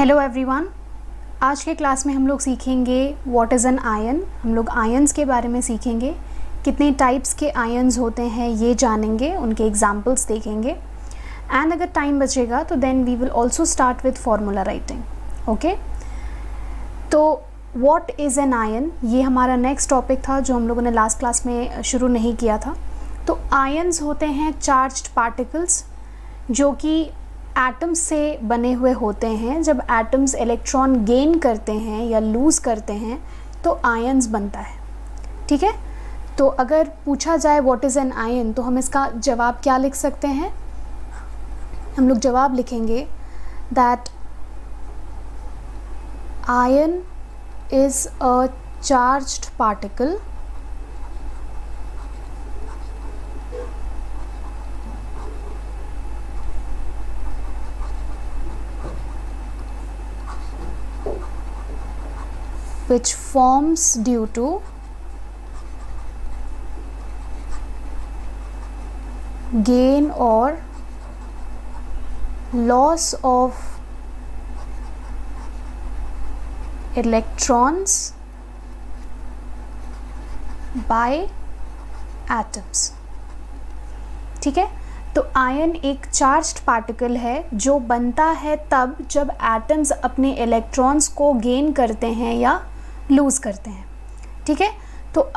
Hello everyone. आज के class में हम लोग सीखेंगे व्हाट इज़ एन आयन। हम लोग आयन्स के बारे में सीखेंगे, कितने टाइप्स के आयन्स होते हैं ये जानेंगे, उनके एग्जांपल्स देखेंगे एंड अगर टाइम बचेगा तो then we will also start with formula writing. Okay, तो व्हाट इज़ एन आयन ये हमारा नेक्स्ट टॉपिक था जो हम लोगों ने लास्ट क्लास में शुरू नहीं किया था। तो आयन्स होते हैं चार्ज्ड पार्टिकल्स जो कि एटम्स से बने हुए होते हैं। जब एटम्स इलेक्ट्रॉन गेन करते हैं या लूज़ करते हैं तो आयन्स बनता है। ठीक है, तो अगर पूछा जाए व्हाट इज़ एन आयन तो हम इसका जवाब क्या लिख सकते हैं? हम लोग जवाब लिखेंगे that ion is a charged particle which forms due to gain or loss of electrons by atoms। ठीक है, तो आयन एक चार्ज्ड पार्टिकल है जो बनता है तब जब एटम्स अपने इलेक्ट्रॉन्स को गेन करते हैं या लूज़ करते हैं। ठीक है, तो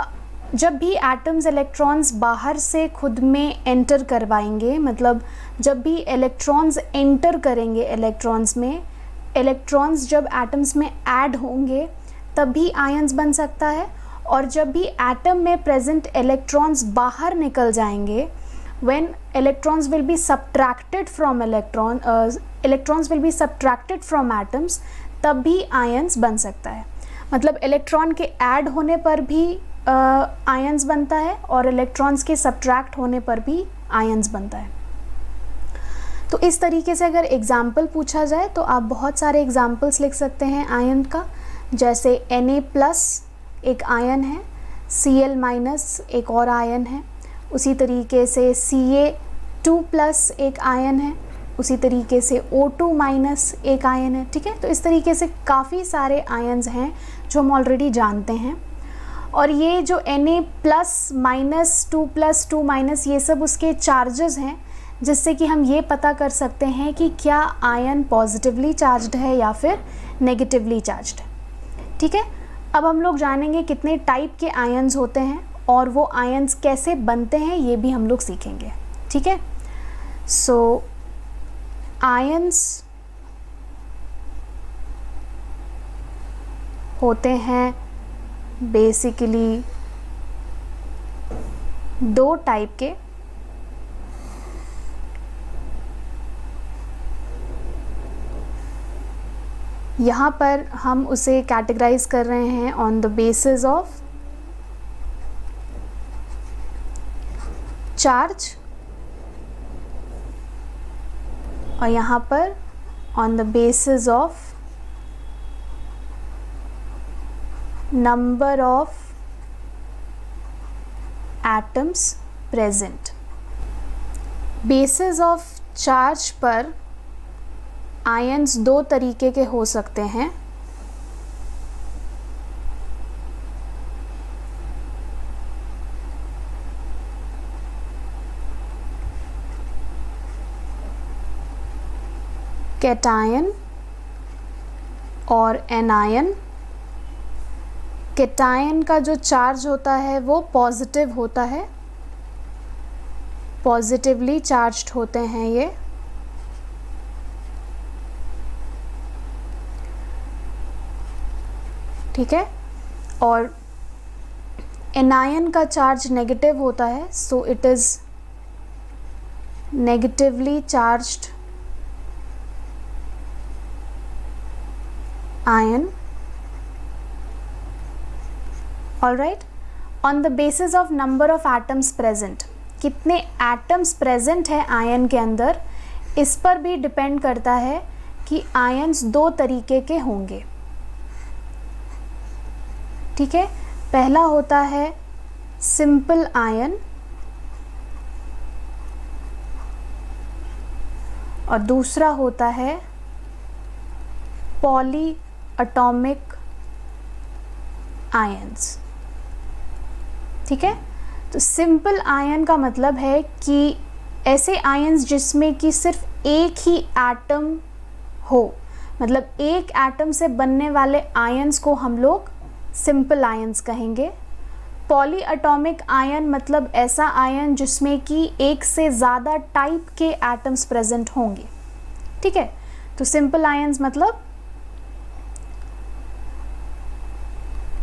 जब भी एटम्स इलेक्ट्रॉन्स बाहर से खुद में एंटर करवाएंगे, मतलब जब भी इलेक्ट्रॉन्स एंटर करेंगे इलेक्ट्रॉन्स में, इलेक्ट्रॉन्स जब एटम्स में ऐड होंगे तब भी आयन्स बन सकता है। और जब भी एटम में प्रेजेंट इलेक्ट्रॉन्स बाहर निकल जाएंगे, when electrons will be subtracted from electrons will be subtracted from atoms, तब भी आयन्स बन सकता है। मतलब इलेक्ट्रॉन के ऐड होने पर भी आयन्स बनता है और इलेक्ट्रॉन्स के सब्ट्रैक्ट होने पर भी आयन्स बनता है। तो इस तरीके से अगर एग्जाम्पल पूछा जाए तो आप बहुत सारे एग्जाम्पल्स लिख सकते हैं आयन का, जैसे Na+ एक आयन है, Cl- एक और आयन है, उसी तरीके से Ca2+ एक आयन है, उसी तरीके से O2- एक आयन है। ठीक है, तो इस तरीके से काफ़ी सारे आयन्स हैं जो हम ऑलरेडी जानते हैं। और ये जो Na+, -2+, 2- ये सब उसके चार्जेस हैं, जिससे कि हम ये पता कर सकते हैं कि क्या आयन पॉजिटिवली चार्ज्ड है या फिर नेगेटिवली चार्ज्ड है। ठीक है, अब हम लोग जानेंगे कितने टाइप के आयन्स होते हैं और वो आयन्स कैसे बनते हैं ये भी हम लोग सीखेंगे। ठीक है, सो आयन्स होते हैं बेसिकली दो टाइप के। यहाँ पर हम उसे कैटेगराइज कर रहे हैं on the basis of charge और यहाँ पर on the basis of number of atoms present. Basis of charge पर आयन्स दो तरीके के हो सकते हैं। कैटायन और एनायन। कैटायन का जो चार्ज होता है वो पॉजिटिव होता है, पॉजिटिवली चार्ज्ड होते हैं ये। ठीक है, और एनायन का चार्ज नेगेटिव होता है, so it is negatively charged ion. All right, on the basis of number of atoms present, कितने एटम्स प्रेजेंट है आयन के अंदर, इस पर भी डिपेंड करता है कि आयन्स दो तरीके के होंगे। ठीक है, पहला होता है सिंपल आयन और दूसरा होता है पॉली एटॉमिक आयंस। ठीक है, तो सिंपल आयन का मतलब है कि ऐसे आयंस जिसमें कि सिर्फ एक ही एटम हो, मतलब एक एटम से बनने वाले आयंस को हम लोग सिंपल आयंस कहेंगे। पॉली एटॉमिक आयन मतलब ऐसा आयन जिसमें कि एक से ज़्यादा टाइप के एटम्स प्रेजेंट होंगे। ठीक है, तो सिंपल आयंस मतलब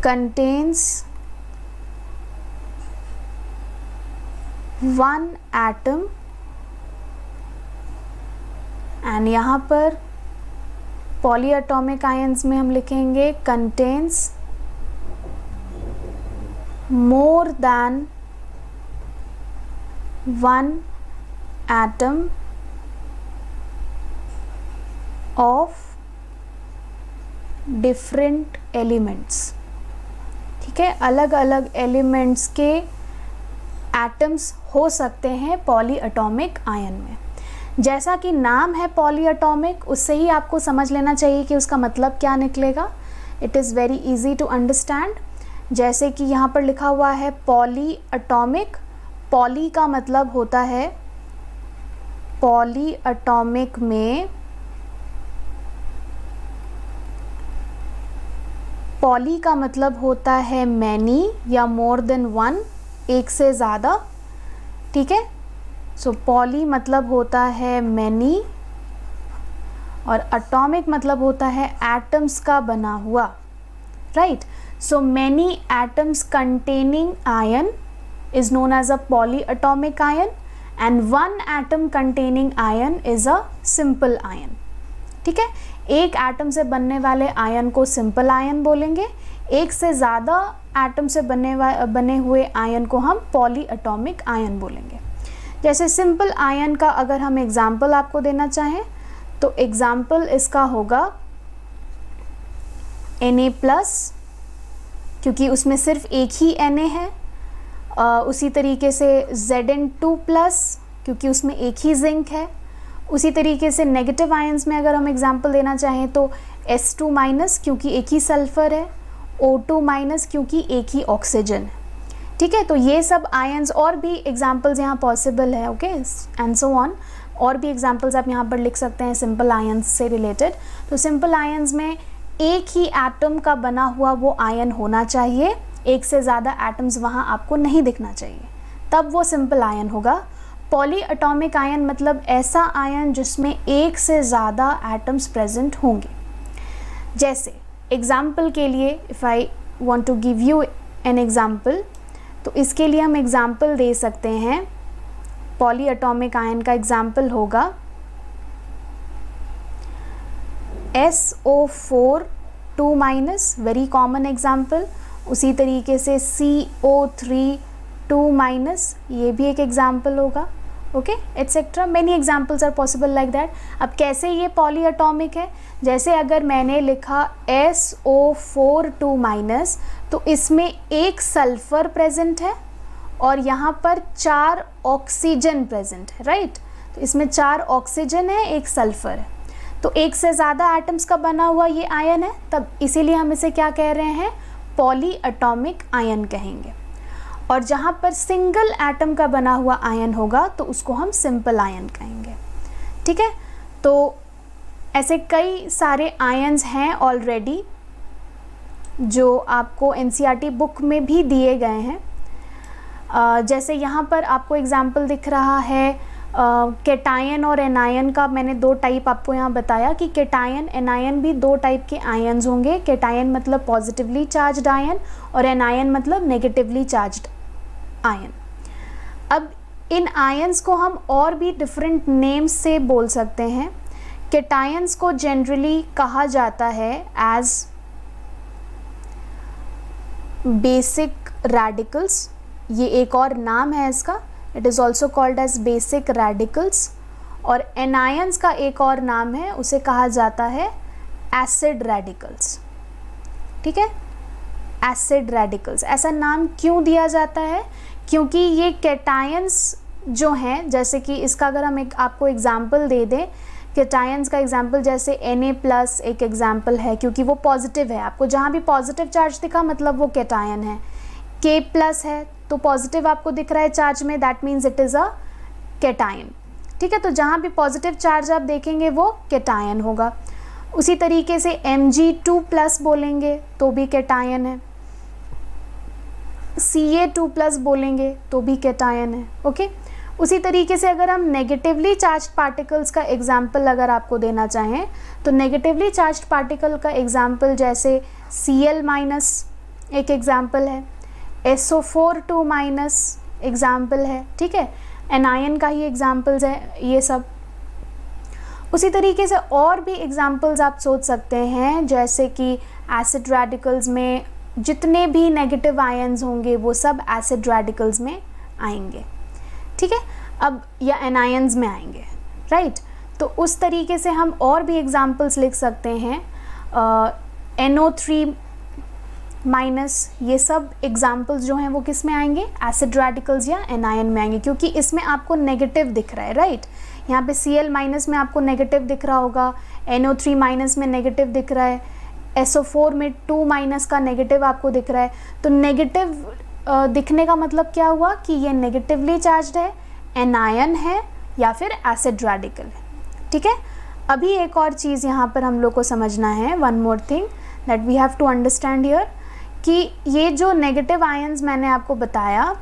कंटेन्स वन एटम, एंड यहाँ पर पॉली एटॉमिक आयंस में हम लिखेंगे contains more than one atom of different elements। ठीक है, अलग अलग एलिमेंट्स के एटम्स हो सकते हैं पॉली एटॉमिक आयन में। जैसा कि नाम है पॉली एटॉमिक, उससे ही आपको समझ लेना चाहिए कि उसका मतलब क्या निकलेगा। It is very easy to understand. जैसे कि यहाँ पर लिखा हुआ है पॉली एटॉमिक, पॉली का मतलब होता है, पॉली एटॉमिक में पॉली का मतलब होता है मैनी या मोर देन वन, एक से ज़्यादा। ठीक है, सो पॉली मतलब होता है मैनी और एटॉमिक मतलब होता है एटम्स का बना हुआ, right. So many atoms containing iron is known as a polyatomic ion and one atom containing iron is a simple ion। ठीक है, एक एटम से बनने वाले आयन को सिंपल आयन बोलेंगे, एक से ज़्यादा एटम से बने हुए आयन को हम पॉलीएटॉमिक आयन बोलेंगे। जैसे सिंपल आयन का अगर हम एग्जाम्पल आपको देना चाहें तो एग्जाम्पल इसका होगा Na+, क्योंकि उसमें सिर्फ एक ही Na है। उसी तरीके से Zn2+, क्योंकि उसमें एक ही जिंक है। उसी तरीके से नेगेटिव आयंस में अगर हम एग्जांपल देना चाहें तो S2-, क्योंकि एक ही सल्फ़र है, O2-, क्योंकि एक ही ऑक्सीजन है। ठीक है, तो ये सब आयंस और भी एग्जांपल्स यहाँ पॉसिबल है, ओके, एंड सो ऑन। और भी एग्जांपल्स आप यहाँ पर लिख सकते हैं सिंपल आयंस से रिलेटेड। तो सिंपल आयंस में एक ही एटम का बना हुआ वो आयन होना चाहिए, एक से ज़्यादा एटम्स वहाँ आपको नहीं दिखना चाहिए, तब वो सिंपल आयन होगा। पॉली एटॉमिक आयन मतलब ऐसा आयन जिसमें एक से ज़्यादा एटम्स प्रेजेंट होंगे। जैसे एग्जाम्पल के लिए if I want to give you an example, तो इसके लिए हम एग्जाम्पल दे सकते हैं। पॉली एटॉमिक आयन का एग्जाम्पल होगा SO4 2-, वेरी कॉमन एग्जाम्पल। उसी तरीके से CO3 2-, ये भी एक एग्जाम्पल होगा, okay, etcetera. Many examples are possible like that. अब कैसे ये पॉली एटॉमिक है, जैसे अगर मैंने लिखा SO4 2-, तो इसमें एक सल्फ़र प्रेजेंट है और यहाँ पर 4 ऑक्सीजन प्रेजेंट है, राइट। तो इसमें 4 ऑक्सीजन है, एक सल्फ़र है, तो एक से ज़्यादा एटम्स का बना हुआ ये आयन है, तब इसीलिए हम इसे क्या कह रहे हैं, पॉली एटॉमिक आयन कहेंगे। और जहाँ पर सिंगल एटम का बना हुआ आयन होगा तो उसको हम सिंपल आयन कहेंगे। ठीक है, तो ऐसे कई सारे आयन्स हैं ऑलरेडी जो आपको NCERT बुक में भी दिए गए हैं। जैसे यहाँ पर आपको एग्जाम्पल दिख रहा है केटायन और एनायन का। मैंने 2 टाइप आपको यहाँ बताया कि केटायन एनायन भी 2 टाइप के आयन्स होंगे। केटायन मतलब पॉजिटिवली चार्ज्ड आयन और एनायन मतलब नेगेटिवली चार्ज्ड आयन। अब इन आयन्स को हम और भी डिफरेंट नेम्स से बोल सकते हैं। केटायंस को जनरली कहा जाता है एज बेसिक रेडिकल्स, ये एक और नाम है इसका, it is also called as basic radicals. और एनायंस का एक और नाम है, उसे कहा जाता है एसिड रेडिकल्स। ठीक है, एसिड रेडिकल्स। ऐसा नाम क्यों दिया जाता है? क्योंकि ये कैटायंस जो हैं, जैसे कि इसका अगर हम आपको एग्जाम्पल दे दें, कैटायंस का एग्जाम्पल जैसे Na+ एक एग्जाम्पल है, क्योंकि वो पॉजिटिव है, आपको जहाँ भी पॉजिटिव चार्ज दिखा मतलब वो कैटायन है। K+ है तो पॉजिटिव आपको दिख रहा है चार्ज में, that means it is a cation. ठीक है, तो जहाँ भी पॉजिटिव चार्ज आप देखेंगे वो कैटायन होगा। उसी तरीके से Mg2+ बोलेंगे तो भी कैटायन है, Ca2+ बोलेंगे तो भी कैटायन है। ओके, उसी तरीके से अगर हम नेगेटिवली चार्ज्ड पार्टिकल्स का एग्जाम्पल अगर आपको देना चाहें तो नेगेटिवली चार्ज्ड पार्टिकल का एग्जाम्पल जैसे Cl- एक एग्जाम्पल है, SO4 एग्जाम्पल है। ठीक है, एनायन का ही एग्जाम्पल्स है ये सब। उसी तरीके से और भी एग्जाम्पल्स आप सोच सकते हैं, जैसे कि एसिड रेडिकल्स में जितने भी नेगेटिव आयन्स होंगे वो सब एसिड रेडिकल्स में आएंगे। ठीक है, अब या एनायंस में आएंगे, राइट। तो उस तरीके से हम और भी एग्जाम्पल्स लिख सकते हैं। NO3- ये सब एग्जाम्पल्स जो हैं वो किस में आएंगे, एसिड रेडिकल्स या एनायन में आएंगे, क्योंकि इसमें आपको नेगेटिव दिख रहा है, राइट। यहाँ पे Cl- में आपको नेगेटिव दिख रहा होगा, NO3- में नेगेटिव दिख रहा है, SO4 में 2- का नेगेटिव आपको दिख रहा है। तो नेगेटिव दिखने का मतलब क्या हुआ कि ये नेगेटिवली चार्ज्ड है, एनायन है या फिर एसिड रेडिकल है। ठीक है, अभी एक और चीज़ यहाँ पर हम लोग को समझना है, one more thing that we have to understand here, कि ये जो नेगेटिव आयंस मैंने आपको बताया,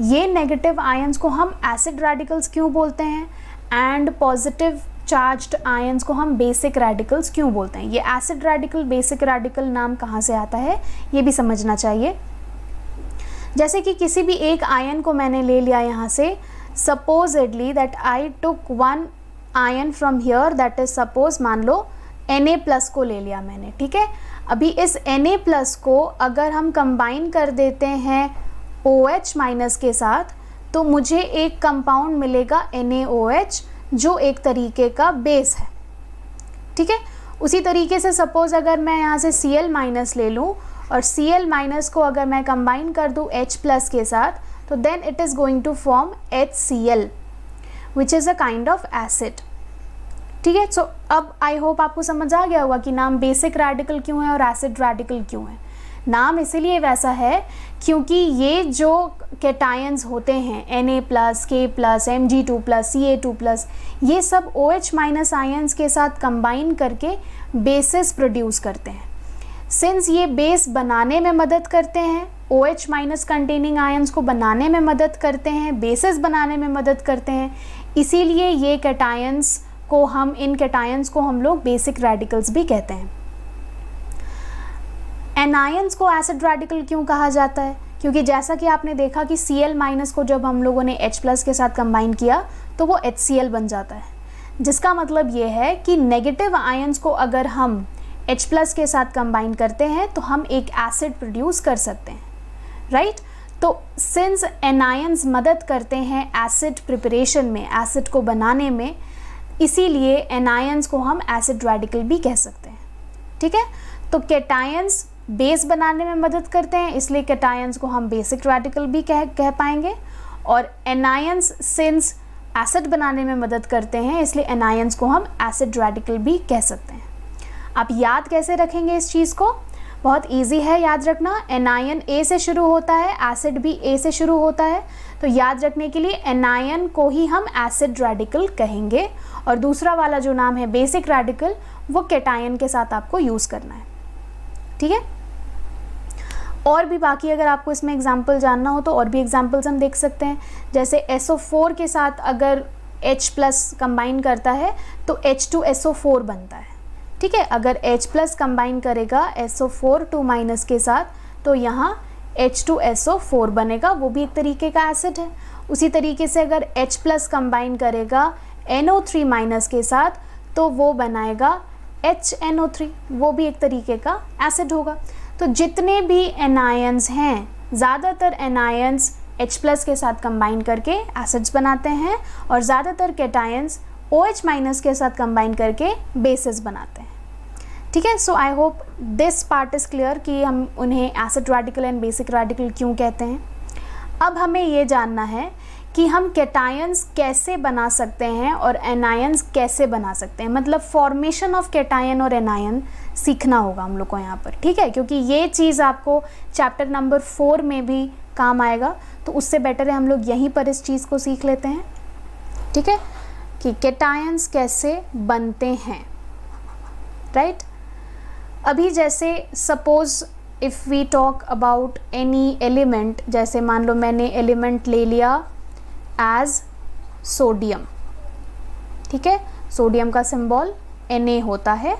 ये नेगेटिव आयंस को हम एसिड रेडिकल्स क्यों बोलते हैं एंड पॉजिटिव चार्ज्ड आयंस को हम बेसिक रेडिकल्स क्यों बोलते हैं। ये एसिड रेडिकल बेसिक रेडिकल नाम कहाँ से आता है ये भी समझना चाहिए। जैसे कि किसी भी एक आयन को मैंने ले लिया यहाँ से, supposedly that I took one ion from here, that is suppose मान लो Na+ को ले लिया मैंने। ठीक है, अभी इस Na+ को अगर हम कंबाइन कर देते हैं OH- के साथ तो मुझे एक कंपाउंड मिलेगा NaOH जो एक तरीके का बेस है। ठीक है, उसी तरीके से सपोज अगर मैं यहाँ से Cl- ले लूँ और Cl- को अगर मैं कंबाइन कर दूँ H+ के साथ तो then it is going to form HCl which is a kind of acid. ठीक है, सो अब आई होप आपको समझ आ गया होगा कि नाम बेसिक रेडिकल क्यों है और एसिड रेडिकल क्यों है। नाम इसीलिए वैसा है क्योंकि ये जो कैटायंस होते हैं Na+, K+, Mg2+, Ca2+, ये सब OH- आयंस के साथ कंबाइन करके बेसिस प्रोड्यूस करते हैं। सिंस ये बेस बनाने में मदद करते हैं, OH- कंटेनिंग आयंस को बनाने में मदद करते हैं, बेसिस बनाने में मदद करते हैं, इसीलिए ये कैटायंस को इन कैटायंस को हम लोग बेसिक रेडिकल्स भी कहते हैं। एनायंस को एसिड रेडिकल क्यों कहा जाता है, क्योंकि जैसा कि आपने देखा कि Cl- को जब हम लोगों ने H+ के साथ कंबाइन किया तो वो HCl बन जाता है, जिसका मतलब ये है कि नेगेटिव आयंस को अगर हम H+ के साथ कंबाइन करते हैं तो हम एक एसिड प्रोड्यूस कर सकते हैं, राइट। तो सिंस एनायंस मदद करते हैं एसिड प्रिपरेशन में, एसिड को बनाने में, इसीलिए एनायंस को हम एसिड रेडिकल भी कह सकते हैं। ठीक है, तो कैटायंस बेस बनाने में मदद करते हैं, इसलिए कैटायंस को हम बेसिक रेडिकल भी कह पाएंगे, और एनायंस सिंस एसिड बनाने में मदद करते हैं इसलिए एनायंस को हम एसिड रेडिकल भी कह सकते हैं। आप याद कैसे रखेंगे इस चीज़ को, बहुत इजी है याद रखना। एनायन A से शुरू होता है, एसिड भी A से शुरू होता है, तो याद रखने के लिए एनायन को ही हम एसिड रेडिकल कहेंगे, और दूसरा वाला जो नाम है बेसिक रेडिकल वो कैटायन के साथ आपको यूज़ करना है। ठीक है, और भी बाकी अगर आपको इसमें एग्जाम्पल जानना हो तो और भी एग्जाम्पल्स हम देख सकते हैं। जैसे SO4 के साथ अगर H+ कंबाइन करता है तो H2SO4 बनता है। ठीक है, अगर H+ कंबाइन करेगा SO4 2- के साथ तो यहाँ H2SO4 बनेगा, वो भी एक तरीके का एसिड है। उसी तरीके से अगर H+ कंबाइन करेगा NO3- के साथ तो वो बनाएगा HNO3, वो भी एक तरीके का एसिड होगा। तो जितने भी एनायंस हैं, ज़्यादातर एनायंस H+ के साथ कंबाइन करके एसिड्स बनाते हैं और ज़्यादातर कैटायंस OH- के साथ कंबाइन करके बेसिस बनाते हैं। ठीक है, so I hope this part is clear कि हम उन्हें acid radical and basic radical क्यों कहते हैं। अब हमें ये जानना है कि हम कैटायंस कैसे बना सकते हैं और एनायंस कैसे बना सकते हैं, मतलब फॉर्मेशन ऑफ कैटायन और एनायन सीखना होगा हम लोग को यहाँ पर, ठीक है, क्योंकि ये चीज़ आपको चैप्टर नंबर 4 में भी काम आएगा, तो उससे बेटर है हम लोग यहीं पर इस चीज़ को सीख लेते हैं, ठीक है, कि कैटायंस कैसे बनते हैं, राइट। अभी जैसे suppose if we talk about any element, जैसे मान लो मैंने एलिमेंट ले लिया एज सोडियम, ठीक है, सोडियम का सिंबल Na होता है।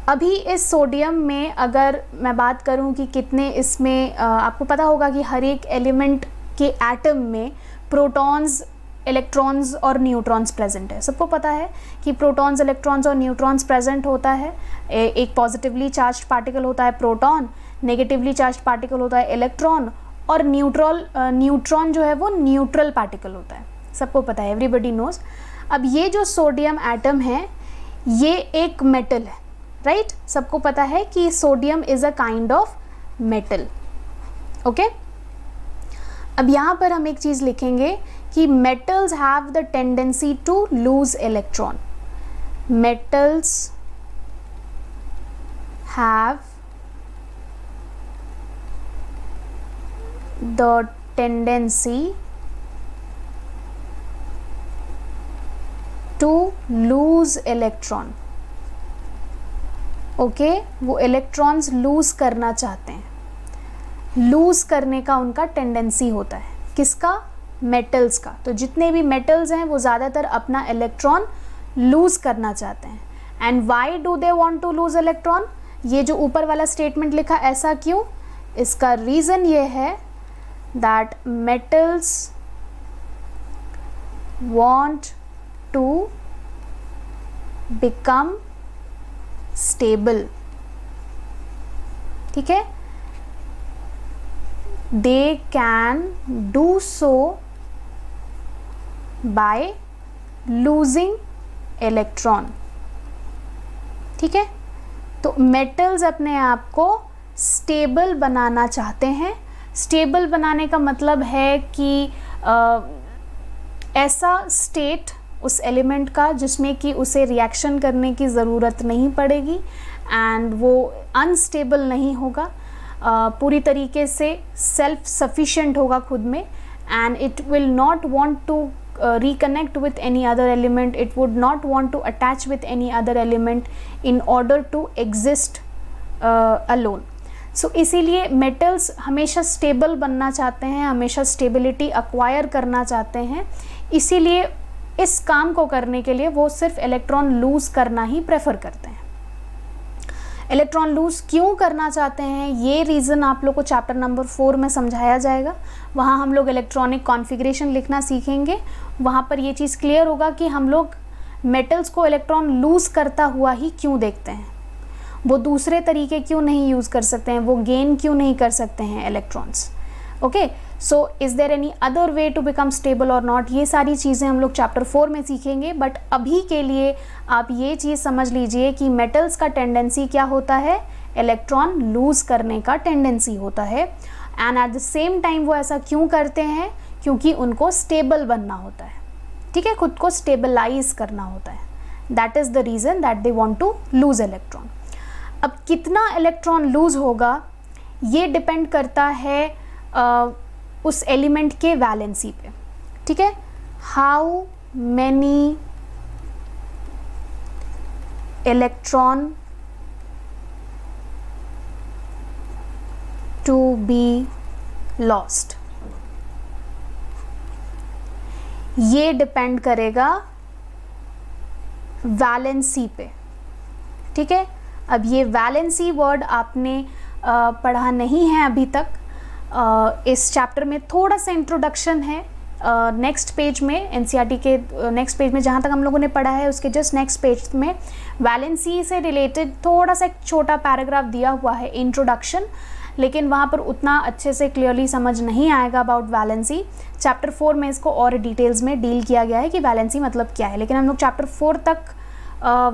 अभी इस सोडियम में अगर मैं बात करूं कि कितने इसमें आपको पता होगा कि हर एक एलिमेंट के एटम में प्रोटॉन्स, इलेक्ट्रॉन्स और न्यूट्रॉन्स प्रेजेंट है। सबको पता है कि प्रोटॉन्स, इलेक्ट्रॉन्स और न्यूट्रॉन्स प्रेजेंट होता है। एक पॉजिटिवली चार्ज्ड पार्टिकल होता है प्रोटॉन, नेगेटिवली चार्ज्ड पार्टिकल होता है इलेक्ट्रॉन, और न्यूट्रॉन जो है वो न्यूट्रल पार्टिकल होता है। सबको पता है, एवरीबडी नोज। अब ये जो सोडियम एटम है ये एक मेटल है, राइट। सबको पता है कि sodium is a kind of metal, okay. अब यहाँ पर हम एक चीज़ लिखेंगे कि metals have the tendency to lose electron. Metals have the tendency to lose electron. Okay, वो इलेक्ट्रॉन्स लूज करना चाहते हैं, लूज करने का उनका टेंडेंसी होता है। किसका? मेटल्स का। तो जितने भी मेटल्स हैं वो ज़्यादातर अपना इलेक्ट्रॉन लूज करना चाहते हैं। And why do they want to lose electron? ये जो ऊपर वाला स्टेटमेंट लिखा, ऐसा क्यों? इसका रीज़न ये है that metals want to become stable, ठीक है। They can do so by losing electron, ठीक है। तो मेटल्स अपने आप को स्टेबल बनाना चाहते हैं। स्टेबल बनाने का मतलब है कि ऐसा स्टेट उस एलिमेंट का जिसमें कि उसे रिएक्शन करने की ज़रूरत नहीं पड़ेगी एंड वो अनस्टेबल नहीं होगा, पूरी तरीके से सेल्फ सफिशिएंट होगा खुद में, and it will not want to reconnect with any other element, it would not want to attach with any other element in order to exist alone. So इसीलिए metals हमेशा stable बनना चाहते हैं, हमेशा stability acquire करना चाहते हैं, इसीलिए इस काम को करने के लिए वो सिर्फ इलेक्ट्रॉन लूज करना ही प्रेफर करते हैं। इलेक्ट्रॉन लूज क्यों करना चाहते हैं ये रीज़न आप लोग को चैप्टर नंबर 4 में समझाया जाएगा। वहाँ हम लोग इलेक्ट्रॉनिक कॉन्फ़िगरेशन लिखना सीखेंगे। वहाँ पर ये चीज़ क्लियर होगा कि हम लोग मेटल्स को इलेक्ट्रॉन लूज़ करता हुआ ही क्यों देखते हैं, वो दूसरे तरीके क्यों नहीं यूज़ कर सकते हैं, वो गेन क्यों नहीं कर सकते हैं electrons. Okay, so is there any other way to become stable और नॉट, ये सारी चीज़ें हम लोग चैप्टर 4 में सीखेंगे। बट अभी के लिए आप ये चीज़ समझ लीजिए कि मेटल्स का टेंडेंसी क्या होता है, इलेक्ट्रॉन लूज करने का टेंडेंसी होता है। And eight the same time वो ऐसा क्यों करते हैं? क्योंकि उनको स्टेबल बनना होता है, ठीक है, खुद को स्टेबलाइज करना होता है। That is the reason that they want to lose electron. अब कितना इलेक्ट्रॉन लूज होगा ये डिपेंड करता है उस एलिमेंट के वैलेंसी पे, ठीक है। How many electron to be lost, ये डिपेंड करेगा वैलेंसी पे, ठीक है। अब ये वैलेंसी वर्ड आपने पढ़ा नहीं है अभी तक। इस चैप्टर में थोड़ा सा इंट्रोडक्शन है, नेक्स्ट पेज में, एनसीईआरटी के नेक्स्ट पेज में जहाँ तक हम लोगों ने पढ़ा है उसके जस्ट नेक्स्ट पेज में वैलेंसी से रिलेटेड थोड़ा सा एक छोटा पैराग्राफ दिया हुआ है, इंट्रोडक्शन, लेकिन वहाँ पर उतना अच्छे से क्लियरली समझ नहीं आएगा अबाउट वैलेंसी। चैप्टर 4 में इसको और डिटेल्स में डील किया गया है कि वैलेंसी मतलब क्या है, लेकिन हम लोग चैप्टर 4 तक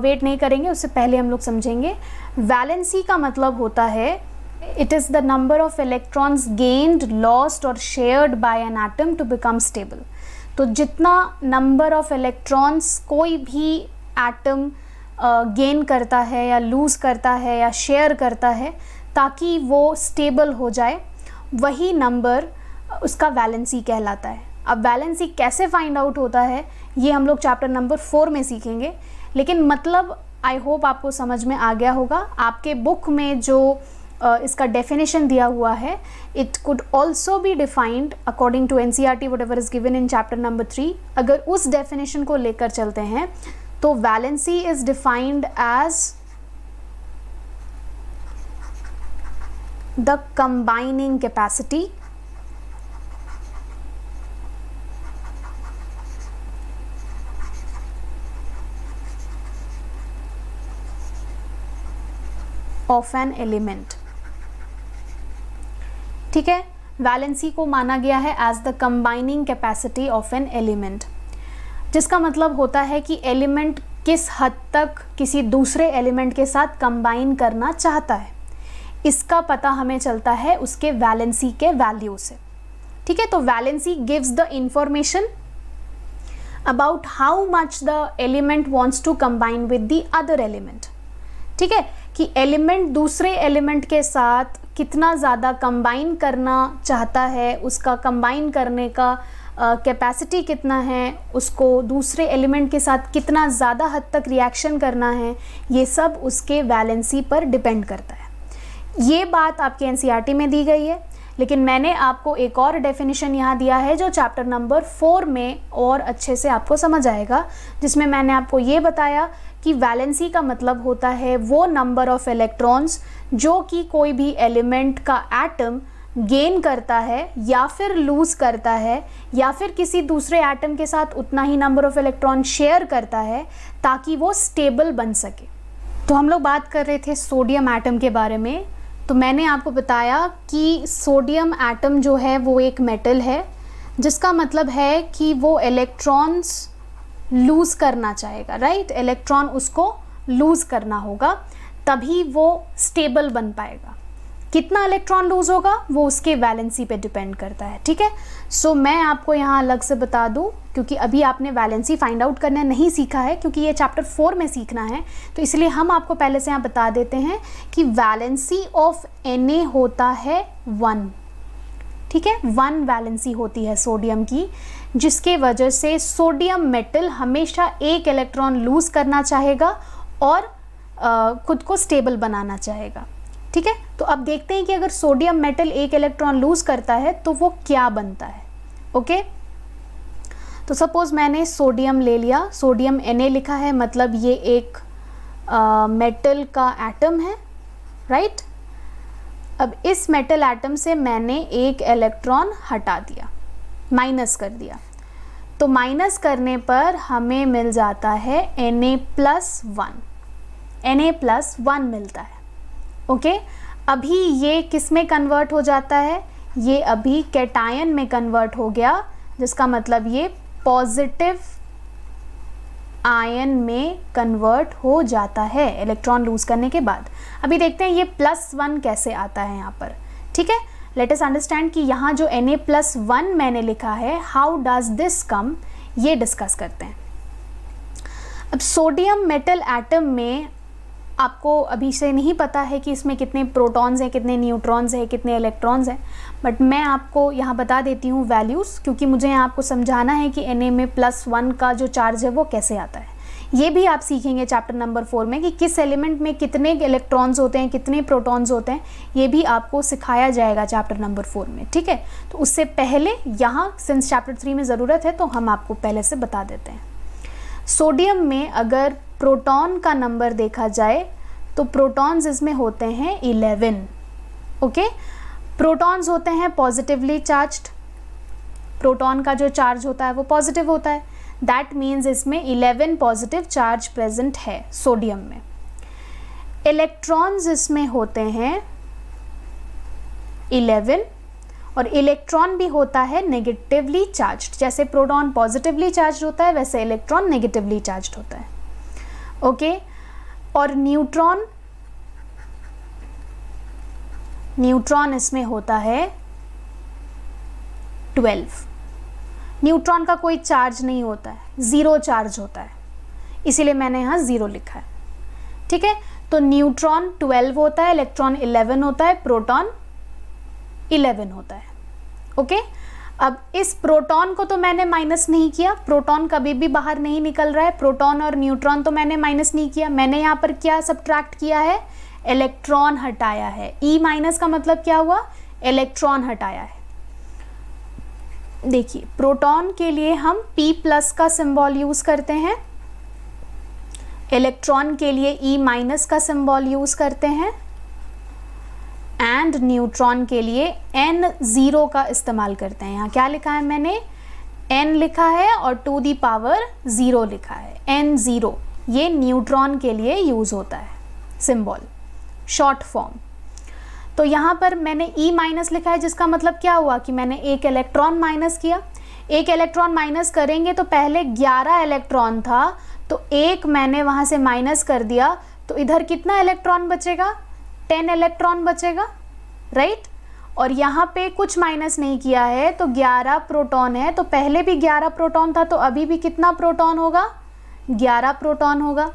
वेट नहीं करेंगे, उससे पहले हम लोग समझेंगे। वैलेंसी का मतलब होता है It is the number of electrons gained, lost or shared by an atom to become stable. तो जितना नंबर ऑफ इलेक्ट्रॉन्स कोई भी एटम गेन करता है या लूज़ करता है या शेयर करता है ताकि वो स्टेबल हो जाए, वही नंबर उसका वैलेंसी कहलाता है. अब वैलेंसी कैसे फाइंड आउट होता है ये हम लोग चैप्टर नंबर 4 में सीखेंगे, लेकिन मतलब आई होप आपको समझ में आ गया होगा. आपके बुक में जो इसका डेफिनेशन दिया हुआ है, it could also be defined according to NCERT whatever is given in chapter number 3. अगर उस डेफिनेशन को लेकर चलते हैं तो valency is defined as the combining capacity of an element. ठीक है, वैलेंसी को माना गया है as the combining capacity of an element, जिसका मतलब होता है कि एलिमेंट किस हद तक किसी दूसरे एलिमेंट के साथ कंबाइन करना चाहता है, इसका पता हमें चलता है उसके वैलेंसी के वैल्यू से. ठीक है, तो valency gives the information about how much the element wants to combine with the other element. ठीक है, कि एलिमेंट दूसरे एलिमेंट के साथ कितना ज़्यादा कंबाइन करना चाहता है, उसका कंबाइन करने का कैपेसिटी कितना है, उसको दूसरे एलिमेंट के साथ कितना ज़्यादा हद तक रिएक्शन करना है, ये सब उसके वैलेंसी पर डिपेंड करता है. ये बात आपके NCERT में दी गई है, लेकिन मैंने आपको एक और डेफिनेशन यहाँ दिया है जो चैप्टर नंबर 4 में और अच्छे से आपको समझ आएगा, जिसमें मैंने आपको ये बताया कि वैलेंसी का मतलब होता है वो नंबर ऑफ इलेक्ट्रॉन्स जो कि कोई भी एलिमेंट का एटम गेन करता है या फिर लूज़ करता है या फिर किसी दूसरे एटम के साथ उतना ही नंबर ऑफ इलेक्ट्रॉन शेयर करता है ताकि वो स्टेबल बन सके. तो हम लोग बात कर रहे थे सोडियम एटम के बारे में. तो मैंने आपको बताया कि सोडियम एटम जो है वो एक मेटल है, जिसका मतलब है कि वो इलेक्ट्रॉन्स लूज़ करना चाहेगा. राइट, इलेक्ट्रॉन उसको लूज़ करना होगा तभी वो स्टेबल बन पाएगा. कितना इलेक्ट्रॉन लूज़ होगा वो उसके वैलेंसी पे डिपेंड करता है. ठीक है, सो मैं आपको यहाँ अलग से बता दूँ, क्योंकि अभी आपने वैलेंसी फाइंड आउट करना नहीं सीखा है, क्योंकि ये चैप्टर 4 में सीखना है, तो इसलिए हम आपको पहले से यहाँ बता देते हैं कि वैलेंसी ऑफ Na होता है 1. ठीक है, 1 वैलेंसी होती है सोडियम की, जिसके वजह से सोडियम मेटल हमेशा एक इलेक्ट्रॉन लूज़ करना चाहेगा और खुद को स्टेबल बनाना चाहेगा. ठीक है, तो अब देखते हैं कि अगर सोडियम मेटल एक इलेक्ट्रॉन लूज़ करता है तो वो क्या बनता है. ओके, तो सपोज़ मैंने सोडियम ले लिया, सोडियम Na लिखा है, मतलब ये एक मेटल का एटम है. राइट, अब इस मेटल एटम से मैंने एक इलेक्ट्रॉन हटा दिया, माइनस कर दिया, तो माइनस करने पर हमें मिल जाता है Na+1. Na+1 मिलता है. ओके, अभी ये किस में कन्वर्ट हो जाता है, ये अभी कैटायन में कन्वर्ट हो गया, जिसका मतलब ये पॉजिटिव आयन में कन्वर्ट हो जाता है इलेक्ट्रॉन लूज़ करने के बाद. अभी देखते हैं ये +1 कैसे आता है यहाँ पर. ठीक है, लेट अस अंडरस्टैंड कि यहाँ जो Na+1 मैंने लिखा है, हाउ डज दिस कम, ये डिस्कस करते हैं. अब सोडियम मेटल एटम में आपको अभी से नहीं पता है कि इसमें कितने प्रोटॉन्स हैं, कितने न्यूट्रॉन्स हैं, कितने इलेक्ट्रॉन्स हैं, बट मैं आपको यहाँ बता देती हूँ वैल्यूज़, क्योंकि मुझे यहाँ आपको समझाना है कि Na में +1 का जो चार्ज है वो कैसे आता है. ये भी आप सीखेंगे चैप्टर नंबर 4 में कि किस एलिमेंट में कितने इलेक्ट्रॉन्स होते हैं, कितने प्रोटॉन्स होते हैं, ये भी आपको सिखाया जाएगा चैप्टर नंबर 4 में. ठीक है, तो उससे पहले यहाँ सिंस चैप्टर 3 में ज़रूरत है तो हम आपको पहले से बता देते हैं. सोडियम में अगर प्रोटॉन का नंबर देखा जाए तो प्रोटॉन्स इसमें होते हैं 11. ओके, प्रोटॉन्स होते हैं पॉजिटिवली चार्ज्ड, प्रोटॉन का जो चार्ज होता है वो पॉजिटिव होता है. दैट मीन्स इसमें 11 पॉजिटिव चार्ज प्रेजेंट है सोडियम में. इलेक्ट्रॉन्स इसमें होते हैं 11 और इलेक्ट्रॉन भी होता है नेगेटिवली चार्ज्ड. जैसे प्रोटॉन पॉजिटिवली चार्ज होता है वैसे इलेक्ट्रॉन नेगेटिवली चार्ज्ड होता है. ओके, और न्यूट्रॉन न्यूट्रॉन इसमें होता है 12। न्यूट्रॉन का कोई चार्ज नहीं होता है, ज़ीरो चार्ज होता है, इसीलिए मैंने यहाँ 0 लिखा है। ठीक है, तो न्यूट्रॉन 12 होता है, इलेक्ट्रॉन 11 होता है, प्रोटॉन 11 होता है। ओके, अब इस प्रोटॉन को तो मैंने माइनस नहीं किया, प्रोटॉन कभी भी बाहर नहीं निकल रहा है, प्रोटॉन और न्यूट्रॉन तो मैंने माइनस नहीं किया, मैंने यहाँ पर क्या सब्ट्रैक्ट किया है, इलेक्ट्रॉन हटाया है। ई माइनस का मतलब क्या हुआ, इलेक्ट्रॉन हटाया है। देखिए, प्रोटॉन के लिए हम P प्लस का सिंबल यूज करते हैं, इलेक्ट्रॉन के लिए E माइनस का सिंबल यूज करते हैं, एंड न्यूट्रॉन के लिए N0 का इस्तेमाल करते हैं। यहाँ क्या लिखा है मैंने, N लिखा है और टू दी पावर 0 लिखा है, N0, ये न्यूट्रॉन के लिए यूज होता है सिंबल, शॉर्ट फॉर्म। तो यहाँ पर मैंने E माइनस लिखा है, जिसका मतलब क्या हुआ कि मैंने एक इलेक्ट्रॉन माइनस किया। एक इलेक्ट्रॉन माइनस करेंगे तो पहले 11 इलेक्ट्रॉन था, तो एक मैंने वहाँ से माइनस कर दिया, तो इधर कितना इलेक्ट्रॉन बचेगा, 10 इलेक्ट्रॉन बचेगा, राइट। और यहाँ पे कुछ माइनस नहीं किया है, तो 11 प्रोटॉन है, तो पहले भी 11 प्रोटॉन था, तो अभी भी कितना प्रोटॉन होगा, 11 प्रोटॉन होगा।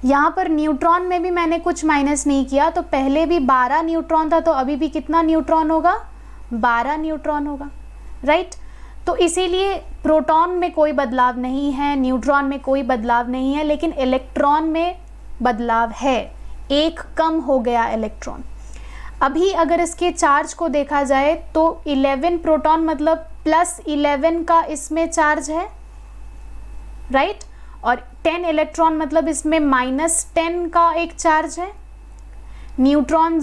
यहाँ पर न्यूट्रॉन में भी मैंने कुछ माइनस नहीं किया, तो पहले भी 12 न्यूट्रॉन था, तो अभी भी कितना न्यूट्रॉन होगा, 12 न्यूट्रॉन होगा, राइट। तो इसीलिए प्रोटॉन में कोई बदलाव नहीं है, न्यूट्रॉन में कोई बदलाव नहीं है, लेकिन इलेक्ट्रॉन में बदलाव है, एक कम हो गया इलेक्ट्रॉन। अभी अगर इसके चार्ज को देखा जाए तो 11 प्रोटॉन मतलब प्लस 11 का इसमें चार्ज है, राइट, और 10 इलेक्ट्रॉन मतलब इसमें माइनस 10 का एक चार्ज है। न्यूट्रॉन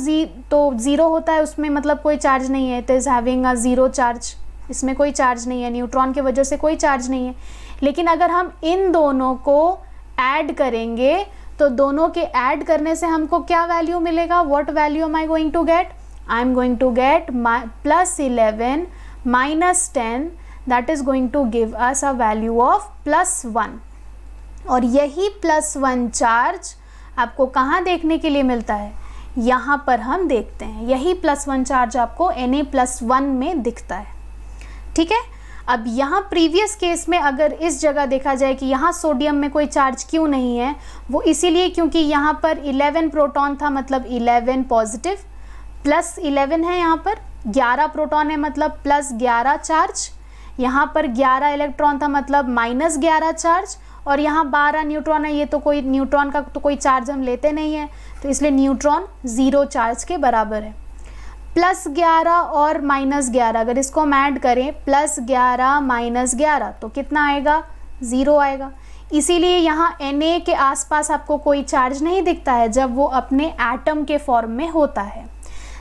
तो 0 होता है, उसमें मतलब कोई चार्ज नहीं है, it is having a 0 charge, इसमें कोई चार्ज नहीं है, न्यूट्रॉन की वजह से कोई चार्ज नहीं है। लेकिन अगर हम इन दोनों को ऐड करेंगे तो दोनों के ऐड करने से हमको क्या वैल्यू मिलेगा, what value am I going to get, I am going to get plus 11 minus 10, that is going to give us a value of +1। और यही +1 चार्ज आपको कहाँ देखने के लिए मिलता है, यहाँ पर हम देखते हैं, यही +1 चार्ज आपको Na+1 में दिखता है। ठीक है, अब यहाँ प्रीवियस केस में अगर इस जगह देखा जाए कि यहाँ सोडियम में कोई चार्ज क्यों नहीं है, वो इसीलिए क्योंकि यहाँ पर 11 प्रोटॉन था, मतलब 11 पॉजिटिव, प्लस 11 है, यहाँ पर 11 प्रोटॉन है मतलब +11 चार्ज, यहाँ पर 11 इलेक्ट्रॉन था मतलब -11 चार्ज, और यहाँ 12 न्यूट्रॉन है, ये तो कोई न्यूट्रॉन का तो कोई चार्ज हम लेते नहीं है, तो इसलिए न्यूट्रॉन 0 चार्ज के बराबर है। +11 और -11 अगर इसको हम ऐड करें, +11 -11 तो कितना आएगा, 0 आएगा। इसीलिए यहाँ Na के आसपास आपको कोई चार्ज नहीं दिखता है जब वो अपने एटम के फॉर्म में होता है।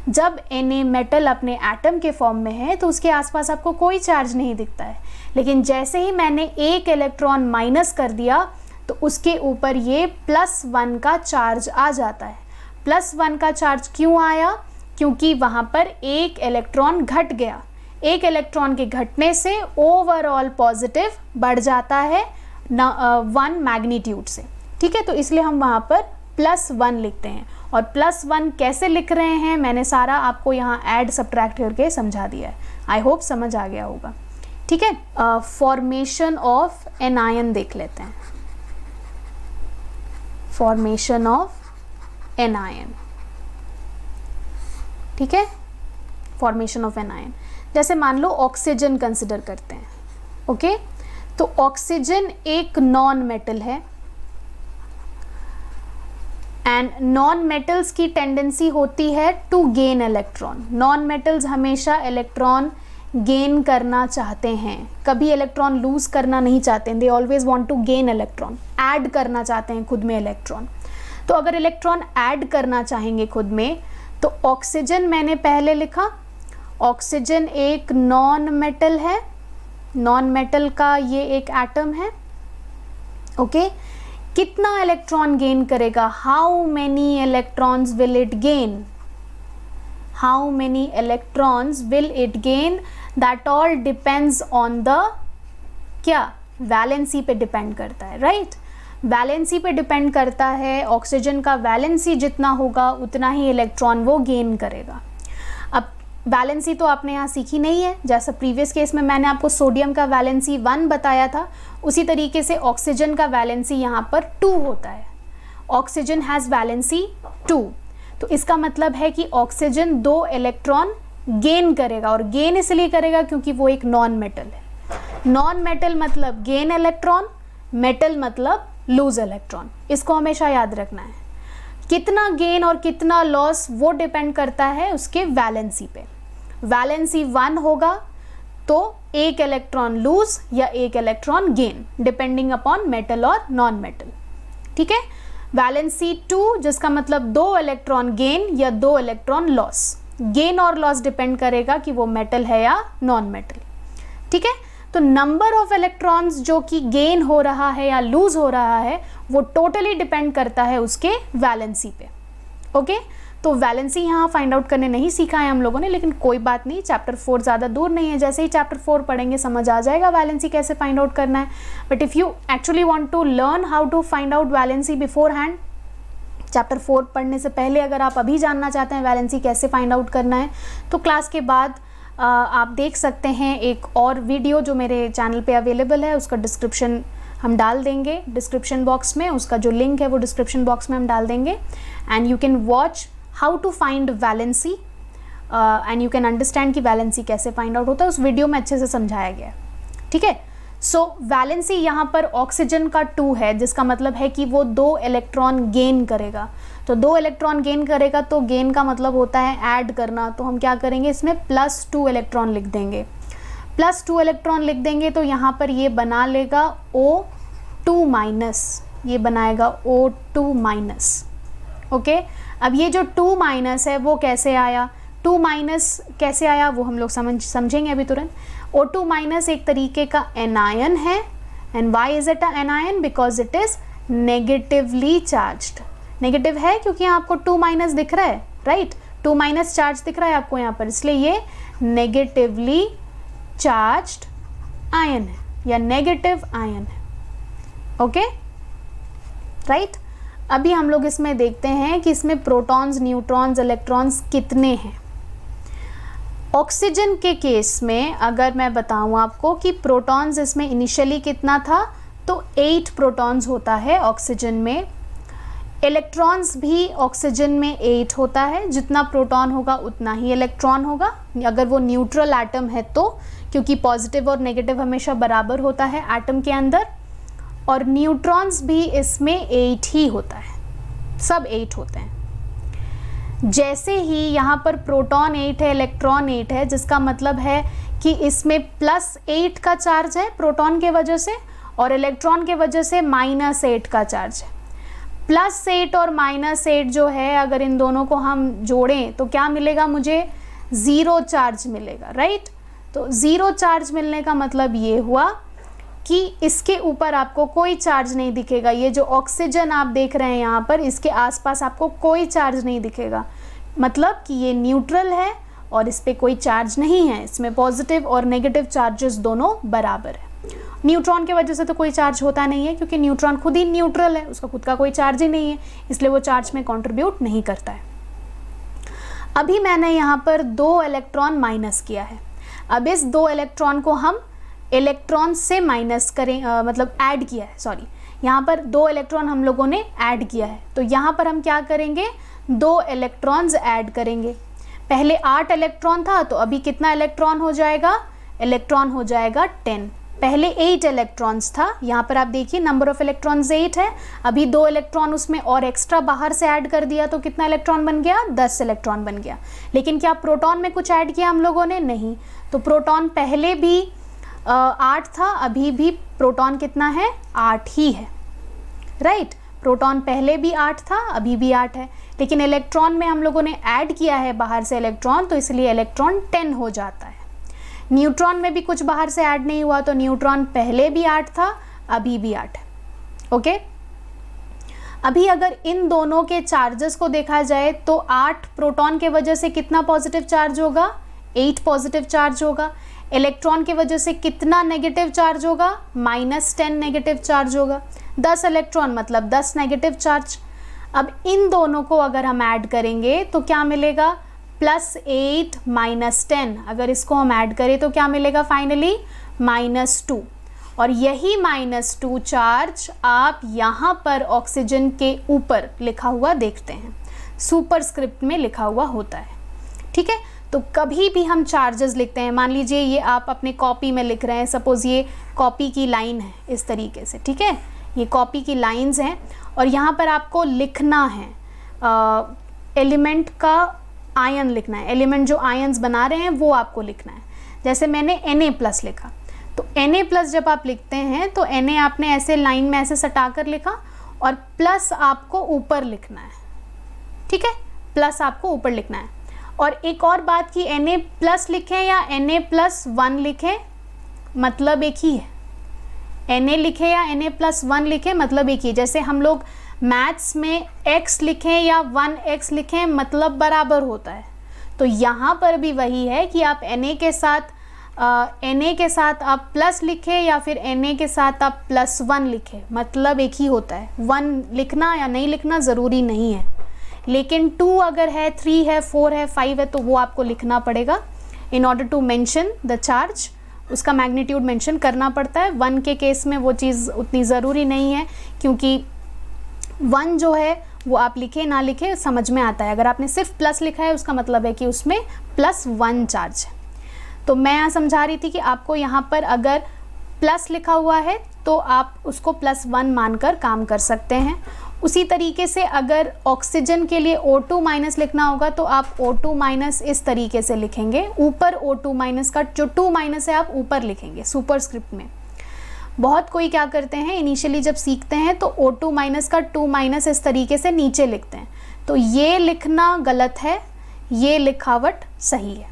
जब Na मेटल अपने एटम के फॉर्म में है तो उसके आसपास आपको कोई चार्ज नहीं दिखता है, लेकिन जैसे ही मैंने एक इलेक्ट्रॉन माइनस कर दिया तो उसके ऊपर ये +1 का चार्ज आ जाता है। +1 का चार्ज क्यों आया, क्योंकि वहाँ पर एक इलेक्ट्रॉन घट गया, एक इलेक्ट्रॉन के घटने से ओवरऑल पॉजिटिव बढ़ जाता है 1 मैग्नीट्यूड से। ठीक है, तो इसलिए हम वहाँ पर +1 लिखते हैं। और +1 कैसे लिख रहे हैं मैंने सारा आपको यहाँ ऐड सब्ट्रैक्ट करके समझा दिया है, आई होप समझ आ गया होगा। ठीक है, फॉर्मेशन ऑफ एनायन देख लेते हैं। फॉर्मेशन ऑफ एनायन, ठीक है, फॉर्मेशन ऑफ एनायन। जैसे मान लो ऑक्सीजन कंसिडर करते हैं, ओके, तो ऑक्सीजन एक नॉन मेटल है, एंड नॉन मेटल्स की टेंडेंसी होती है to gain electron. Non metals हमेशा इलेक्ट्रॉन गेन करना चाहते हैं, कभी इलेक्ट्रॉन लूज करना नहीं चाहते, they always want to gain electron, add करना चाहते हैं खुद में इलेक्ट्रॉन। तो अगर इलेक्ट्रॉन ऐड करना चाहेंगे खुद में, तो ऑक्सीजन मैंने पहले लिखा, ऑक्सीजन एक नॉन मेटल है, नॉन मेटल का ये एक एटम है, ओके। कितना इलेक्ट्रॉन गेन करेगा, how many electrons will it gain, how many electrons will it gain, that all depends on the क्या, वैलेंसी पे डिपेंड करता है, राइट। वैलेंसी पे डिपेंड करता है, ऑक्सीजन का वैलेंसी जितना होगा उतना ही इलेक्ट्रॉन वो गेन करेगा। वैलेंसी तो आपने यहाँ सीखी नहीं है, जैसा प्रीवियस केस में मैंने आपको सोडियम का वैलेंसी 1 बताया था, उसी तरीके से ऑक्सीजन का वैलेंसी यहाँ पर 2 होता है। ऑक्सीजन हैज़ वैलेंसी 2, तो इसका मतलब है कि ऑक्सीजन 2 इलेक्ट्रॉन गेन करेगा, और गेन इसलिए करेगा क्योंकि वो एक नॉन मेटल है। नॉन मेटल मतलब गेन इलेक्ट्रॉन, मेटल मतलब लूज इलेक्ट्रॉन, इसको हमेशा याद रखना है। कितना गेन और कितना लॉस वो डिपेंड करता है उसके वैलेंसी पे। वैलेंसी 1 होगा तो 1 इलेक्ट्रॉन लूज या 1 electron gain, depending upon metal और नॉन मेटल, ठीक है। वैलेंसी 2 जिसका मतलब 2 इलेक्ट्रॉन गेन या 2 इलेक्ट्रॉन लॉस। गेन और लॉस डिपेंड करेगा कि वो मेटल है या नॉन मेटल, ठीक है। तो नंबर ऑफ इलेक्ट्रॉन्स जो कि गेन हो रहा है या लूज हो रहा है वो टोटली डिपेंड करता है उसके वैलेंसी पे, ओके। तो वैलेंसी यहाँ फाइंड आउट करने नहीं सीखा है हम लोगों ने, लेकिन कोई बात नहीं, चैप्टर 4 ज़्यादा दूर नहीं है, जैसे ही चैप्टर 4 पढ़ेंगे समझ आ जाएगा वैलेंसी कैसे फाइंड आउट करना है। But if you actually want to learn how to find out valency beforehand, chapter 4 पढ़ने से पहले अगर आप अभी जानना चाहते हैं वैलेंसी कैसे फाइंड आउट करना है, तो क्लास के बाद आप देख सकते हैं एक और वीडियो जो मेरे चैनल पे अवेलेबल है, उसका डिस्क्रिप्शन हम डाल देंगे डिस्क्रिप्शन बॉक्स में, उसका जो लिंक है वो डिस्क्रिप्शन बॉक्स में हम डाल देंगे, and you can watch how to find valency and you can understand कि वैलेंसी कैसे फाइंड आउट होता है, उस वीडियो में अच्छे से समझाया गया है, ठीक है। सो वैलेंसी यहाँ पर ऑक्सीजन का 2 है, जिसका मतलब है कि वो 2 इलेक्ट्रॉन गेन करेगा। तो 2 इलेक्ट्रॉन गेन करेगा तो गेन का मतलब होता है ऐड करना, तो हम क्या करेंगे इसमें +2 इलेक्ट्रॉन लिख देंगे। +2 इलेक्ट्रॉन लिख देंगे तो यहाँ पर ये बना लेगा O2-, ये बनाएगा O2-, ओके। अब ये जो 2- है वो कैसे आया, 2- कैसे आया वो हम लोग समझेंगे अभी तुरंत। O2- एक तरीके का एनायन है, and why is it a anion, because it is negatively charged. Negative है क्योंकि यहाँ आपको 2- दिख रहा है, राइट, 2- चार्ज दिख रहा है आपको यहाँ पर, इसलिए ये नेगेटिवली चार्ज्ड आयन है या नेगेटिव आयन है, ओके, राइट। अभी हम लोग इसमें देखते हैं कि इसमें प्रोटॉन्स, न्यूट्रॉन्स, इलेक्ट्रॉन्स कितने हैं। ऑक्सीजन के केस में अगर मैं बताऊं आपको कि प्रोटॉन्स इसमें इनिशियली कितना था, तो 8 प्रोटॉन्स होता है ऑक्सीजन में। इलेक्ट्रॉन्स भी ऑक्सीजन में 8 होता है, जितना प्रोटॉन होगा उतना ही इलेक्ट्रॉन होगा, अगर वो न्यूट्रल एटम है तो, क्योंकि पॉजिटिव और नेगेटिव हमेशा बराबर होता है एटम के अंदर। और न्यूट्रॉन्स भी इसमें 8 ही होता है, सब 8 होते हैं। जैसे ही यहाँ पर प्रोटॉन 8 है, इलेक्ट्रॉन 8 है, जिसका मतलब है कि इसमें +8 का चार्ज है प्रोटॉन के वजह से, और इलेक्ट्रॉन के वजह से -8 का चार्ज है। +8 और -8 जो है, अगर इन दोनों को हम जोड़ें तो क्या मिलेगा, मुझे 0 चार्ज मिलेगा, राइट। तो 0 चार्ज मिलने का मतलब ये हुआ कि इसके ऊपर आपको कोई चार्ज नहीं दिखेगा। ये जो ऑक्सीजन आप देख रहे हैं यहाँ पर, इसके आसपास आपको कोई चार्ज नहीं दिखेगा, मतलब कि ये न्यूट्रल है और इस पर कोई चार्ज नहीं है। इसमें पॉजिटिव और नेगेटिव चार्जेस दोनों बराबर है। न्यूट्रॉन के वजह से तो कोई चार्ज होता नहीं है, क्योंकि न्यूट्रॉन खुद ही न्यूट्रल है, उसका खुद का कोई चार्ज ही नहीं है, इसलिए वो चार्ज में कंट्रीब्यूट नहीं करता है। अभी मैंने यहाँ पर 2 इलेक्ट्रॉन माइनस किया है। अब इस 2 इलेक्ट्रॉन को हम इलेक्ट्रॉन से माइनस करें, मतलब ऐड किया है, सॉरी, यहाँ पर 2 इलेक्ट्रॉन हम लोगों ने ऐड किया है। तो यहाँ पर हम क्या करेंगे, 2 इलेक्ट्रॉन्स ऐड करेंगे। पहले 8 इलेक्ट्रॉन था, तो अभी कितना इलेक्ट्रॉन हो जाएगा, इलेक्ट्रॉन हो जाएगा 10। पहले 8 इलेक्ट्रॉन्स था, यहाँ पर आप देखिए नंबर ऑफ इलेक्ट्रॉन्स 8 है, अभी 2 इलेक्ट्रॉन उसमें और एक्स्ट्रा बाहर से ऐड कर दिया, तो कितना इलेक्ट्रॉन बन गया, 10 इलेक्ट्रॉन बन गया। लेकिन क्या प्रोटॉन में कुछ ऐड किया हम लोगों ने, नहीं। तो प्रोटॉन पहले भी 8 था, अभी भी प्रोटॉन कितना है, 8 ही है, राइट। प्रोटॉन पहले भी 8 था, अभी भी 8 है, लेकिन इलेक्ट्रॉन में हम लोगों ने ऐड किया है बाहर से इलेक्ट्रॉन, तो इसलिए इलेक्ट्रॉन 10 हो जाता है। न्यूट्रॉन में भी कुछ बाहर से ऐड नहीं हुआ, तो न्यूट्रॉन पहले भी 8 था, अभी भी 8 है, ओके। अभी अगर इन दोनों के चार्जेस को देखा जाए तो 8 प्रोटॉन के वजह से कितना पॉजिटिव चार्ज होगा, 8 पॉजिटिव चार्ज होगा। इलेक्ट्रॉन की वजह से कितना नेगेटिव चार्ज होगा, -10 नेगेटिव चार्ज होगा। 10 इलेक्ट्रॉन मतलब 10 नेगेटिव चार्ज। अब इन दोनों को अगर हम ऐड करेंगे तो क्या मिलेगा, +8 -10, अगर इसको हम ऐड करें तो क्या मिलेगा फाइनली -2। और यही -2 चार्ज आप यहाँ पर ऑक्सीजन के ऊपर लिखा हुआ देखते हैं, सुपरस्क्रिप्ट में लिखा हुआ होता है। ठीक है, तो कभी भी हम चार्जेस लिखते हैं, मान लीजिए ये आप अपने कॉपी में लिख रहे हैं, सपोज़ ये कॉपी की लाइन है इस तरीके से, ठीक है, ये कॉपी की लाइंस हैं और यहाँ पर आपको लिखना है एलिमेंट का आयन लिखना है, एलिमेंट जो आयन्स बना रहे हैं वो आपको लिखना है। जैसे मैंने Na+ लिखा, तो Na+ जब आप लिखते हैं तो Na आपने ऐसे लाइन में ऐसे सटा कर लिखा और प्लस आपको ऊपर लिखना है, ठीक है, प्लस आपको ऊपर लिखना है। और एक और बात कि Na+ लिखें या Na+1 लिखें, मतलब एक ही है। Na लिखें या Na+1 लिखें, मतलब एक ही। जैसे हम लोग मैथ्स में x लिखें या 1x लिखें, मतलब बराबर होता है। तो यहाँ पर भी वही है कि आप Na के साथ आप प्लस लिखें या फिर Na के साथ आप +1 लिखें, मतलब एक ही होता है। 1 लिखना या नहीं लिखना ज़रूरी नहीं है, लेकिन 2 अगर है, 3 है, 4 है, 5 है, तो वो आपको लिखना पड़ेगा in order to mention the charge. उसका मैग्नीट्यूड मेंशन करना पड़ता है। 1 के केस में वो चीज़ उतनी ज़रूरी नहीं है, क्योंकि 1 जो है वो आप लिखे ना लिखे समझ में आता है। अगर आपने सिर्फ प्लस लिखा है उसका मतलब है कि उसमें +1 चार्ज है। तो मैं यहाँ समझा रही थी कि आपको यहाँ पर अगर प्लस लिखा हुआ है तो आप उसको +1 मानकर काम कर सकते हैं। उसी तरीके से अगर ऑक्सीजन के लिए O2- लिखना होगा तो आप O2- इस तरीके से लिखेंगे, ऊपर O2- का जो 2- है आप ऊपर लिखेंगे सुपरस्क्रिप्ट में। बहुत कोई क्या करते हैं, इनिशियली जब सीखते हैं तो O2- का 2- इस तरीके से नीचे लिखते हैं, तो ये लिखना गलत है, ये लिखावट सही है।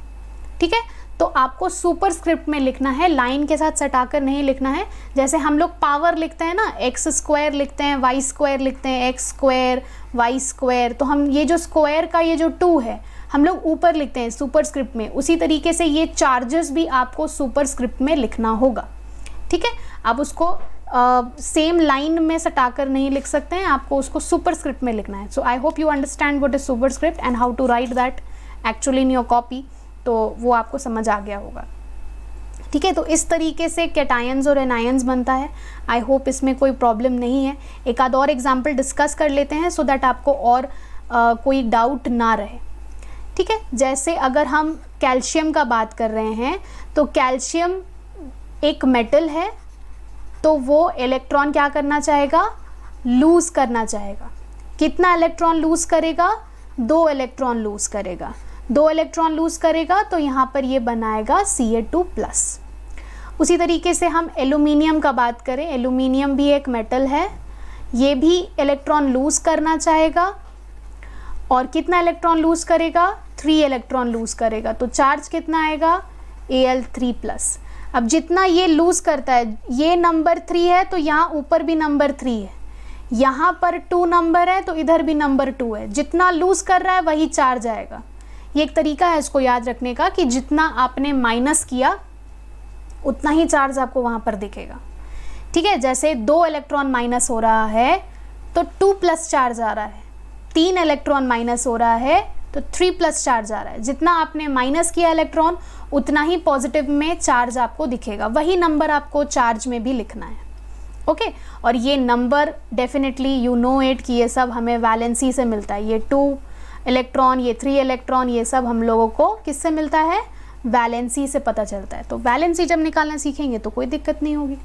ठीक है, तो आपको सुपरस्क्रिप्ट में लिखना है, लाइन के साथ सटाकर नहीं लिखना है। जैसे हम लोग पावर लिखते हैं ना, x² लिखते हैं, y² लिखते हैं, x², y², तो हम ये जो स्क्वायर का ये जो 2 है हम लोग ऊपर लिखते हैं सुपरस्क्रिप्ट में। उसी तरीके से ये चार्जेस भी आपको सुपरस्क्रिप्ट में लिखना होगा। ठीक है, आप उसको सेम लाइन में सटाकर नहीं लिख सकते हैं, आपको उसको सुपरस्क्रिप्ट में लिखना है। So I hope you understand what is superscript and how to write that actually in your copy, तो वो आपको समझ आ गया होगा। ठीक है, तो इस तरीके से कैटायंस और एनायंस बनता है। आई होप इसमें कोई प्रॉब्लम नहीं है। एक आध और एग्जाम्पल डिस्कस कर लेते हैं सो दैट आपको और कोई डाउट ना रहे। ठीक है, जैसे अगर हम कैल्शियम का बात कर रहे हैं तो कैल्शियम एक मेटल है, तो वो इलेक्ट्रॉन क्या करना चाहेगा, लूज़ करना चाहेगा। कितना इलेक्ट्रॉन लूज़ करेगा, 2 इलेक्ट्रॉन लूज़ करेगा। 2 इलेक्ट्रॉन लूज़ करेगा तो यहाँ पर ये बनाएगा Ca2+। उसी तरीके से हम एल्यूमिनियम का बात करें, एल्यूमिनियम भी एक मेटल है, ये भी इलेक्ट्रॉन लूज़ करना चाहेगा और कितना इलेक्ट्रॉन लूज़ करेगा, 3 इलेक्ट्रॉन लूज़ करेगा। तो चार्ज कितना आएगा, Al3+। अब जितना ये लूज़ करता है, ये नंबर 3 है तो यहाँ ऊपर भी नंबर 3 है, यहाँ पर 2 नंबर है तो इधर भी नंबर 2 है। जितना लूज़ कर रहा है वही चार्ज आएगा। ये एक तरीका है इसको याद रखने का कि जितना आपने माइनस किया उतना ही चार्ज आपको वहाँ पर दिखेगा। ठीक है, जैसे 2 इलेक्ट्रॉन माइनस हो रहा है तो 2+ चार्ज आ रहा है, 3 इलेक्ट्रॉन माइनस हो रहा है तो 3+ चार्ज आ रहा है। जितना आपने माइनस किया इलेक्ट्रॉन उतना ही पॉजिटिव में चार्ज आपको दिखेगा। वही नंबर आपको चार्ज में भी लिखना है। ओके, और ये number definitely you know it कि ये सब हमें वैलेंसी से मिलता है। ये 2 इलेक्ट्रॉन, ये 3 इलेक्ट्रॉन, ये सब हम लोगों को किससे मिलता है, वैलेंसी से पता चलता है। तो वैलेंसी जब निकालना सीखेंगे तो कोई दिक्कत नहीं होगी।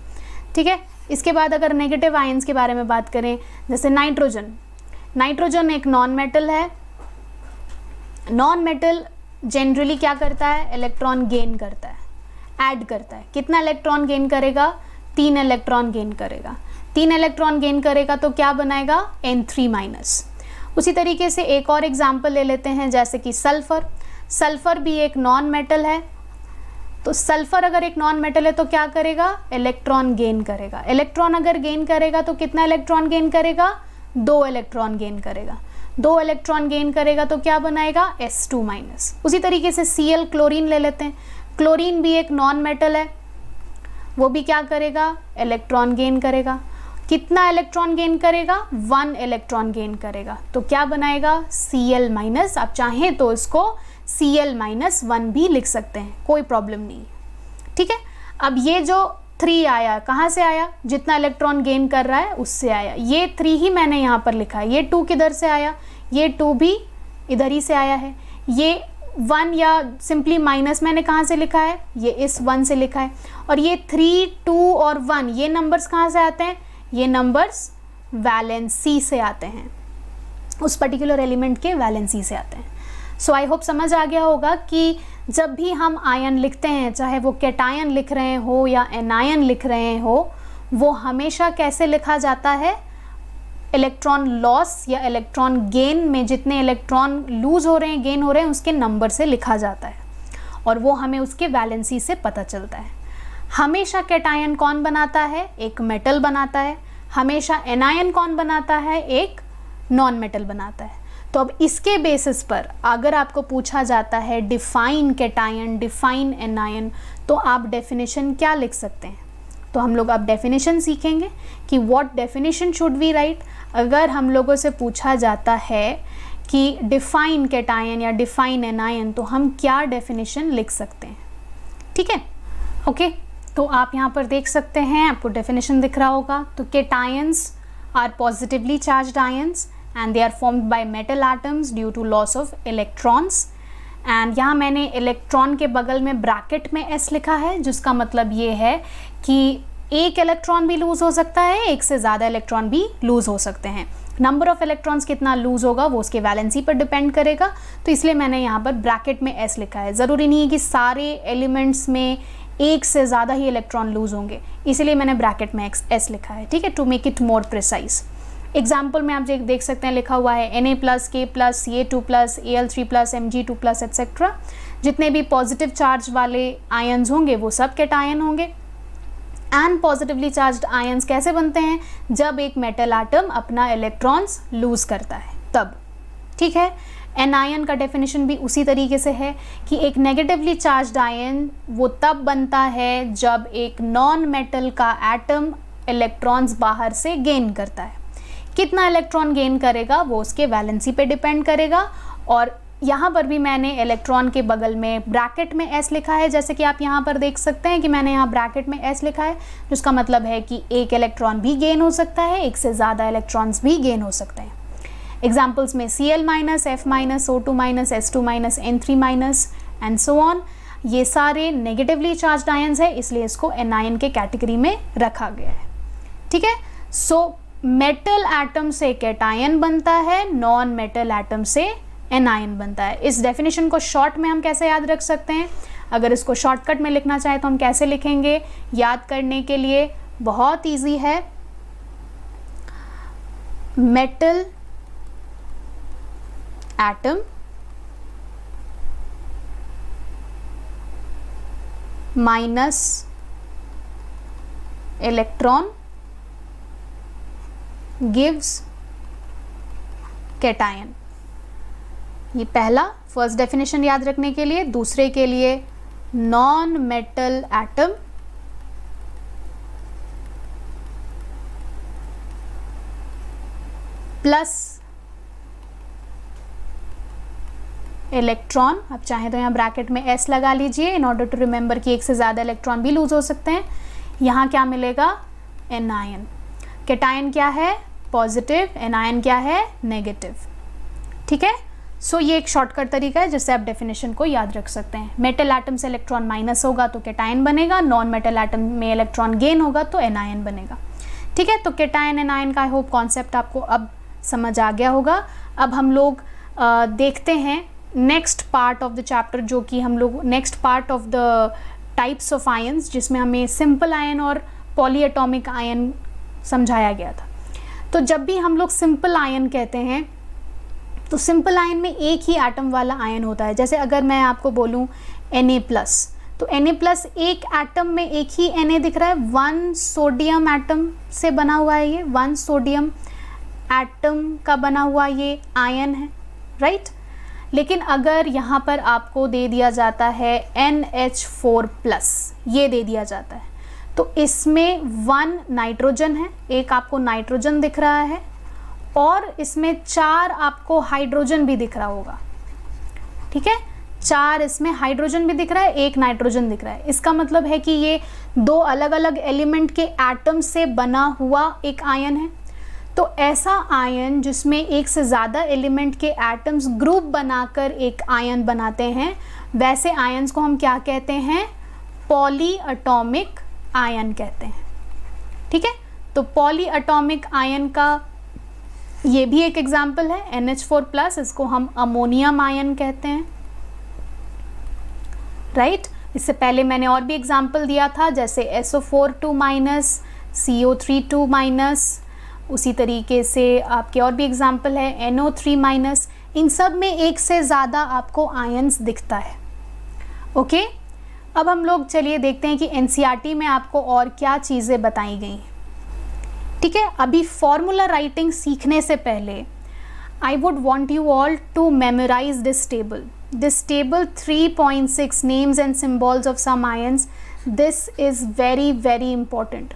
ठीक है, इसके बाद अगर नेगेटिव आयंस के बारे में बात करें, जैसे नाइट्रोजन। नाइट्रोजन एक नॉन मेटल है। नॉन मेटल जनरली क्या करता है, इलेक्ट्रॉन गेन करता है, ऐड करता है। कितना इलेक्ट्रॉन गेन करेगा, 3 इलेक्ट्रॉन गेन करेगा। 3 इलेक्ट्रॉन गेन करेगा तो क्या बनाएगा, N3-। उसी तरीके से एक और एग्जाम्पल ले लेते हैं, जैसे कि सल्फ़र। सल्फ़र भी एक नॉन मेटल है, तो सल्फ़र अगर एक नॉन मेटल है तो क्या करेगा, इलेक्ट्रॉन गेन करेगा। इलेक्ट्रॉन अगर गेन करेगा तो कितना इलेक्ट्रॉन गेन करेगा, 2 इलेक्ट्रॉन गेन करेगा। 2 इलेक्ट्रॉन गेन करेगा तो क्या बनाएगा, S2-। उसी तरीके से Cl क्लोरीन ले लेते हैं। क्लोरीन भी एक नॉन मेटल है, वो भी क्या करेगा, इलेक्ट्रॉन गेन करेगा। कितना इलेक्ट्रॉन गेन करेगा, 1 इलेक्ट्रॉन गेन करेगा। तो क्या बनाएगा, Cl-। आप चाहें तो इसको Cl-1 भी लिख सकते हैं, कोई प्रॉब्लम नहीं, ठीक है। अब ये जो 3 आया कहाँ से आया, जितना इलेक्ट्रॉन गेन कर रहा है उससे आया, ये 3 ही मैंने यहाँ पर लिखा है। ये 2 किधर से आया, ये 2 भी इधर ही से आया है। ये 1 या सिंपली माइनस मैंने कहाँ से लिखा है, ये इस 1 से लिखा है। और ये 3, 2 और 1 ये नंबर्स कहाँ से आते हैं, ये नंबर्स वैलेंसी से आते हैं, उस पर्टिकुलर एलिमेंट के वैलेंसी से आते हैं। सो आई होप समझ आ गया होगा कि जब भी हम आयन लिखते हैं, चाहे वो कैटायन लिख रहे हो या एनायन लिख रहे हो, वो हमेशा कैसे लिखा जाता है, इलेक्ट्रॉन लॉस या इलेक्ट्रॉन गेन में जितने इलेक्ट्रॉन लूज हो रहे हैं, गेन हो रहे हैं, उसके नंबर से लिखा जाता है, और वो हमें उसके वैलेंसी से पता चलता है। हमेशा कैटायन कौन बनाता है, एक मेटल बनाता है। हमेशा एनायन कौन बनाता है, एक नॉन मेटल बनाता है। तो अब इसके बेसिस पर अगर आपको पूछा जाता है डिफाइन कैटायन, डिफाइन एनायन, तो आप डेफिनेशन क्या लिख सकते हैं। तो हम लोग अब डेफिनेशन सीखेंगे कि what definition should we write. अगर हम लोगों से पूछा जाता है कि डिफाइन कैटायन या डिफाइन एनायन, तो हम क्या डेफिनेशन लिख सकते हैं, ठीक है। ओके, तो आप यहाँ पर देख सकते हैं, आपको डेफिनेशन दिख रहा होगा। तो cations are positively charged ions and they are formed by metal atoms due to loss of electrons। and यहाँ मैंने इलेक्ट्रॉन के बगल में ब्रैकेट में s लिखा है, जिसका मतलब ये है कि एक इलेक्ट्रॉन भी लूज़ हो सकता है, एक से ज़्यादा इलेक्ट्रॉन भी लूज़ हो सकते हैं। नंबर ऑफ इलेक्ट्रॉन्स कितना लूज़ होगा वो उसके वैलेंसी पर डिपेंड करेगा, तो इसलिए मैंने यहाँ पर ब्रैकेट में s लिखा है। ज़रूरी नहीं है कि सारे एलिमेंट्स में एक से ज़्यादा ही इलेक्ट्रॉन लूज़ होंगे, इसलिए मैंने ब्रैकेट में s लिखा है, ठीक है, to make it more precise. Example में आप देख सकते हैं लिखा हुआ है Na+, K+, Ca2+, Al3+, Mg2+, etc। जितने भी पॉजिटिव चार्ज वाले आयन्स होंगे वो सब कैटायन होंगे। एंड पॉजिटिवली चार्ज्ड आयन्स कैसे बनते हैं, जब एक मेटल आटम अपना इलेक्ट्रॉन्स लूज करता है तब, ठीक है। एनायन का डेफिनेशन भी उसी तरीके से है कि एक नेगेटिवली चार्ज्ड आयन वो तब बनता है जब एक नॉन मेटल का एटम इलेक्ट्रॉन्स बाहर से गेन करता है। कितना इलेक्ट्रॉन गेन करेगा वो उसके वैलेंसी पे डिपेंड करेगा। और यहाँ पर भी मैंने इलेक्ट्रॉन के बगल में ब्रैकेट में s लिखा है, जैसे कि आप यहाँ पर देख सकते हैं कि मैंने यहाँ ब्रैकेट में s लिखा है, जिसका मतलब है कि एक इलेक्ट्रॉन भी गेन हो सकता है, एक से ज़्यादा इलेक्ट्रॉन्स भी गेन हो सकते हैं। एग्जाम्पल्स में Cl-, F-, O2-, S2-, N3- and so on, ये सारे नेगेटिवली चार्ज्ड आयंस है, इसलिए इसको एनायन के कैटेगरी में रखा गया है, ठीक है। सो मेटल एटम से कैटायन बनता है, नॉन मेटल एटम से एनायन बनता है। इस डेफिनेशन को शॉर्ट में हम कैसे याद रख सकते हैं, अगर इसको शॉर्टकट में लिखना चाहे तो हम कैसे लिखेंगे, याद करने के लिए बहुत इजी है। Metal atom minus electron gives cation. ये पहला फर्स्ट डेफिनेशन याद रखने के लिए। दूसरे के लिए non metal atom plus electron, आप चाहें तो यहाँ ब्रैकेट में s लगा लीजिए इन ऑर्डर टू रिमेंबर कि एक से ज़्यादा इलेक्ट्रॉन भी लूज हो सकते हैं। यहाँ क्या मिलेगा, एनायन। कैटायन क्या है, पॉजिटिव, एनायन क्या है, नेगेटिव, ठीक है। सो ये एक शॉर्टकट तरीका है जिससे आप डेफिनेशन को याद रख सकते हैं। मेटल एटम से इलेक्ट्रॉन माइनस होगा तो कैटायन बनेगा, नॉन मेटल एटम में इलेक्ट्रॉन गेन होगा तो एनायन बनेगा, ठीक है। तो कैटायन एनायन का आई होप कॉन्सेप्ट आपको अब समझ आ गया होगा। अब हम लोग देखते हैं next part of the chapter, जो कि हम लोग next part of the types of ions, जिसमें हमें सिंपल आयन और पॉलीएटॉमिक आयन समझाया गया था। तो जब भी हम लोग सिंपल आयन कहते हैं तो सिंपल आयन में एक ही एटम वाला आयन होता है। जैसे अगर मैं आपको बोलूं Na+, तो Na+ एक एटम में एक ही Na दिख रहा है, 1 सोडियम एटम से बना हुआ है, ये 1 सोडियम एटम का बना हुआ ये आयन है, राइट। लेकिन अगर यहाँ पर आपको दे दिया जाता है NH4+, ये दे दिया जाता है, तो इसमें 1 नाइट्रोजन है, एक आपको नाइट्रोजन दिख रहा है, और इसमें 4 आपको हाइड्रोजन भी दिख रहा होगा, ठीक है। 4 इसमें हाइड्रोजन भी दिख रहा है, 1 नाइट्रोजन दिख रहा है। इसका मतलब है कि ये 2 अलग अलग एलिमेंट के एटम से बना हुआ एक आयन है। तो ऐसा आयन जिसमें एक से ज़्यादा एलिमेंट के एटम्स ग्रुप बनाकर एक आयन बनाते हैं, वैसे आयन्स को हम क्या कहते हैं? पॉली एटॉमिक आयन कहते हैं। ठीक है, तो पॉली एटॉमिक आयन का ये भी एक एग्जाम्पल है NH4+, इसको हम अमोनियम आयन कहते हैं। राइट, इससे पहले मैंने और भी एग्जाम्पल दिया था, जैसे SO4 CO3 उसी तरीके से आपके और भी एग्जाम्पल है NO3। इन सब में एक से ज़्यादा आपको आयन्स दिखता है। ओके, अब हम लोग चलिए देखते हैं कि NCERT में आपको और क्या चीज़ें बताई गई हैं। ठीक है, अभी फॉर्मूला राइटिंग सीखने से पहले I would want you all to memorize this table. This table 3.6 names and symbols of some ions, this is very very important।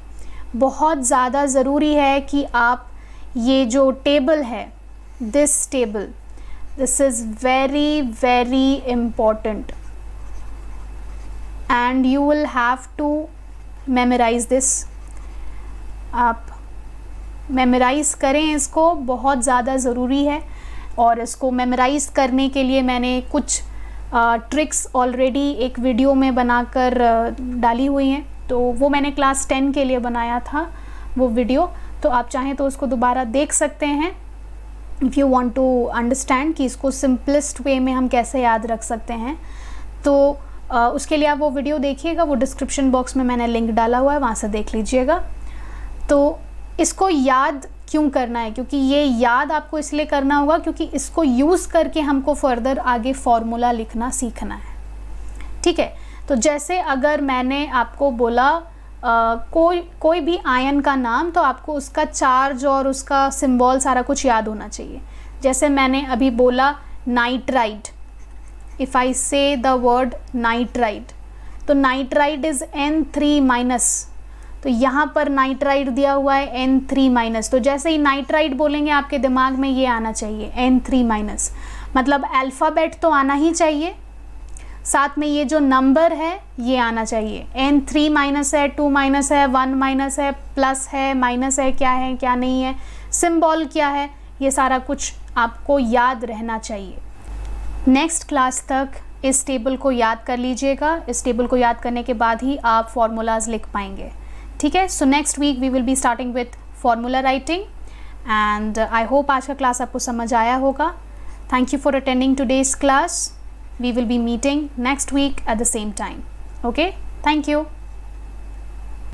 बहुत ज़्यादा ज़रूरी है कि आप ये जो टेबल है, this table, this is very very important and you will have to memorize this। आप मेमोराइज़ करें इसको, बहुत ज़्यादा ज़रूरी है। और इसको मेमोराइज़ करने के लिए मैंने कुछ ट्रिक्स ऑलरेडी एक वीडियो में बनाकर डाली हुई हैं, तो वो मैंने क्लास 10 के लिए बनाया था वो वीडियो, तो आप चाहें तो उसको दोबारा देख सकते हैं if you want to understand कि इसको सिंपलेस्ट वे में हम कैसे याद रख सकते हैं। तो उसके लिए आप वो वीडियो देखिएगा, वो डिस्क्रिप्शन बॉक्स में मैंने लिंक डाला हुआ है, वहाँ से देख लीजिएगा। तो इसको याद क्यों करना है? क्योंकि ये याद आपको इसलिए करना होगा क्योंकि इसको यूज़ करके हमको फर्दर आगे फॉर्मूला लिखना सीखना है। ठीक है, तो जैसे अगर मैंने आपको बोला कोई भी आयन का नाम, तो आपको उसका चार्ज और उसका सिंबल सारा कुछ याद होना चाहिए। जैसे मैंने अभी बोला नाइट्राइड, इफ़ आई से द वर्ड नाइट्राइड, तो नाइट्राइड इज़ N3-, तो यहाँ पर नाइट्राइड दिया हुआ है N3-, तो जैसे ही नाइट्राइड बोलेंगे आपके दिमाग में ये आना चाहिए N3-, मतलब अल्फ़ाबेट तो आना ही चाहिए, साथ में ये जो नंबर है ये आना चाहिए। N3- है, 2- है, 1- है, प्लस है, माइनस है, क्या नहीं है, सिंबल क्या है, ये सारा कुछ आपको याद रहना चाहिए। नेक्स्ट क्लास तक इस टेबल को याद कर लीजिएगा। इस टेबल को याद करने के बाद ही आप फॉर्मूलाज लिख पाएंगे। ठीक है, so next week we will be starting with formula writing and I hope आज का क्लास आपको समझ आया होगा। Thank you for attending today's class. We will be meeting next week at the same time. Okay, thank you.